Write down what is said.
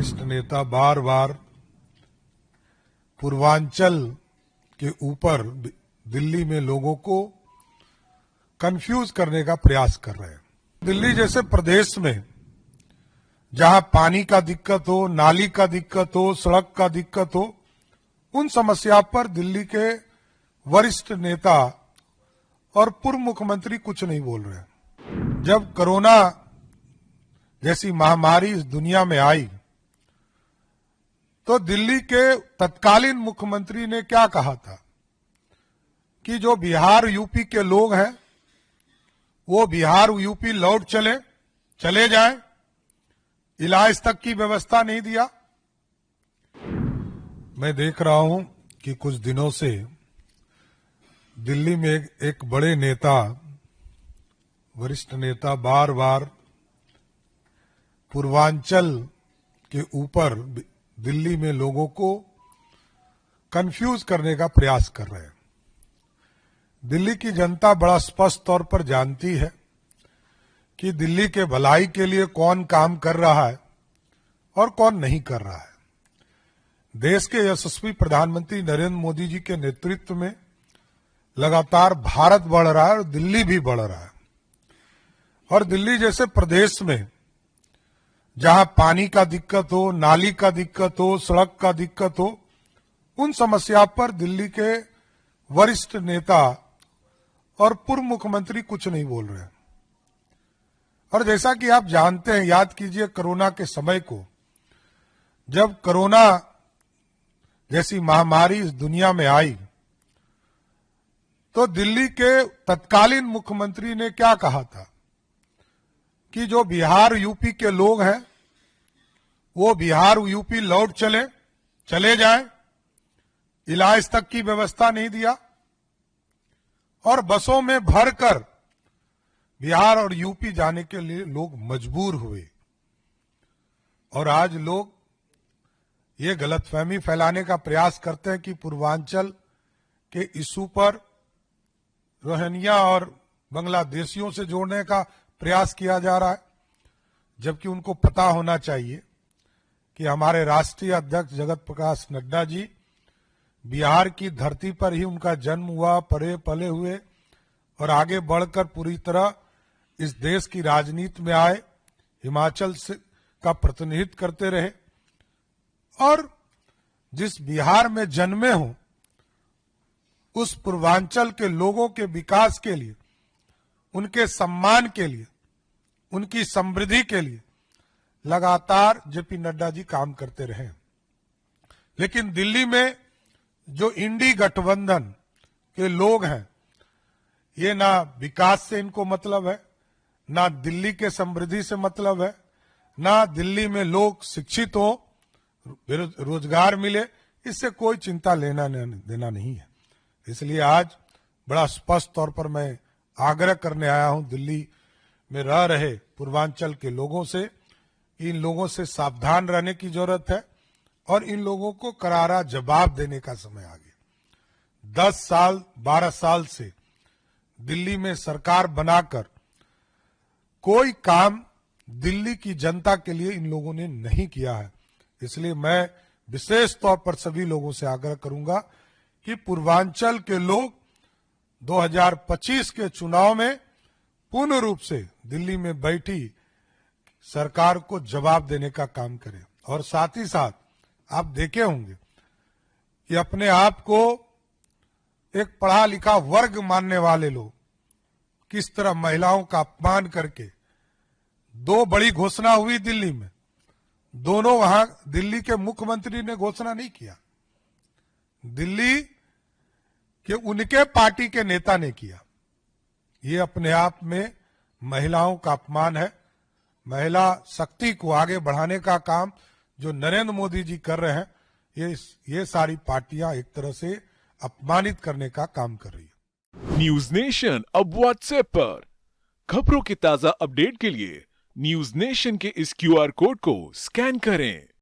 वरिष्ठ नेता बार बार पूर्वांचल के ऊपर दिल्ली में लोगों को कंफ्यूज करने का प्रयास कर रहे हैं। दिल्ली जैसे प्रदेश में जहां पानी का दिक्कत हो, नाली का दिक्कत हो, सड़क का दिक्कत हो, उन समस्या पर दिल्ली के वरिष्ठ नेता और पूर्व मुख्यमंत्री कुछ नहीं बोल रहे। जब कोरोना जैसी महामारी इस दुनिया में आई तो दिल्ली के तत्कालीन मुख्यमंत्री ने क्या कहा था कि जो बिहार यूपी के लोग हैं वो बिहार यूपी लौट चले जाएं, इलाज तक की व्यवस्था नहीं दिया। मैं देख रहा हूं कि कुछ दिनों से दिल्ली में एक बड़े नेता, वरिष्ठ नेता बार बार पूर्वांचल के ऊपर दिल्ली में लोगों को कंफ्यूज करने का प्रयास कर रहे हैं। दिल्ली की जनता बड़ा स्पष्ट तौर पर जानती है कि दिल्ली के भलाई के लिए कौन काम कर रहा है और कौन नहीं कर रहा है। देश के यशस्वी प्रधानमंत्री नरेंद्र मोदी जी के नेतृत्व में लगातार भारत बढ़ रहा है और दिल्ली भी बढ़ रहा है। और दिल्ली जैसे प्रदेश में जहां पानी का दिक्कत हो, नाली का दिक्कत हो, सड़क का दिक्कत हो, उन समस्या पर दिल्ली के वरिष्ठ नेता और पूर्व मुख्यमंत्री कुछ नहीं बोल रहे। और जैसा कि आप जानते हैं, याद कीजिए कोरोना के समय को, जब कोरोना जैसी महामारी इस दुनिया में आई तो दिल्ली के तत्कालीन मुख्यमंत्री ने क्या कहा था कि जो बिहार यूपी के लोग हैं वो बिहार यूपी लौट चले जाएं, इलाज तक की व्यवस्था नहीं दिया और बसों में भरकर बिहार और यूपी जाने के लिए लोग मजबूर हुए। और आज लोग ये गलतफहमी फैलाने का प्रयास करते हैं कि पूर्वांचल के इशू पर रोहिंग्या और बांग्लादेशियों से जोड़ने का प्रयास किया जा रहा है, जबकि उनको पता होना चाहिए कि हमारे राष्ट्रीय अध्यक्ष जगत प्रकाश नड्डा जी बिहार की धरती पर ही उनका जन्म हुआ, पले हुए और आगे बढ़कर पूरी तरह इस देश की राजनीति में आए, हिमाचल से का प्रतिनिधित्व करते रहे और जिस बिहार में जन्मे हों उस पूर्वांचल के लोगों के विकास के लिए, उनके सम्मान के लिए, उनकी समृद्धि के लिए लगातार जेपी नड्डा जी काम करते रहे। लेकिन दिल्ली में जो इंडी गठबंधन के लोग हैं, ये ना विकास से इनको मतलब है, ना दिल्ली के समृद्धि से मतलब है, ना दिल्ली में लोग शिक्षित हो, रोजगार मिले, इससे कोई चिंता लेना देना नहीं है। इसलिए आज बड़ा स्पष्ट तौर पर मैं आग्रह करने आया हूं दिल्ली में रह रहे पूर्वांचल के लोगों से, इन लोगों से सावधान रहने की जरूरत है और इन लोगों को करारा जवाब देने का समय आ गया। 10 साल 12 साल से दिल्ली में सरकार बनाकर कोई काम दिल्ली की जनता के लिए इन लोगों ने नहीं किया है। इसलिए मैं विशेष तौर पर सभी लोगों से आग्रह करूंगा कि पूर्वांचल के लोग 2025 के चुनाव में पूर्ण रूप से दिल्ली में बैठी सरकार को जवाब देने का काम करें। और साथ ही साथ आप देखे होंगे कि अपने आप को एक पढ़ा लिखा वर्ग मानने वाले लोग किस तरह महिलाओं का अपमान करके 2 बड़ी घोषणा हुई दिल्ली में, दोनों वहां दिल्ली के मुख्यमंत्री ने घोषणा नहीं किया, दिल्ली के उनके पार्टी के नेता ने किया। ये अपने आप में महिलाओं का अपमान है। महिला शक्ति को आगे बढ़ाने का काम जो नरेंद्र मोदी जी कर रहे हैं, ये सारी पार्टियां एक तरह से अपमानित करने का काम कर रही है। न्यूज नेशन अब व्हाट्सएप पर खबरों के ताजा अपडेट के लिए न्यूज नेशन के इस QR कोड को स्कैन करें।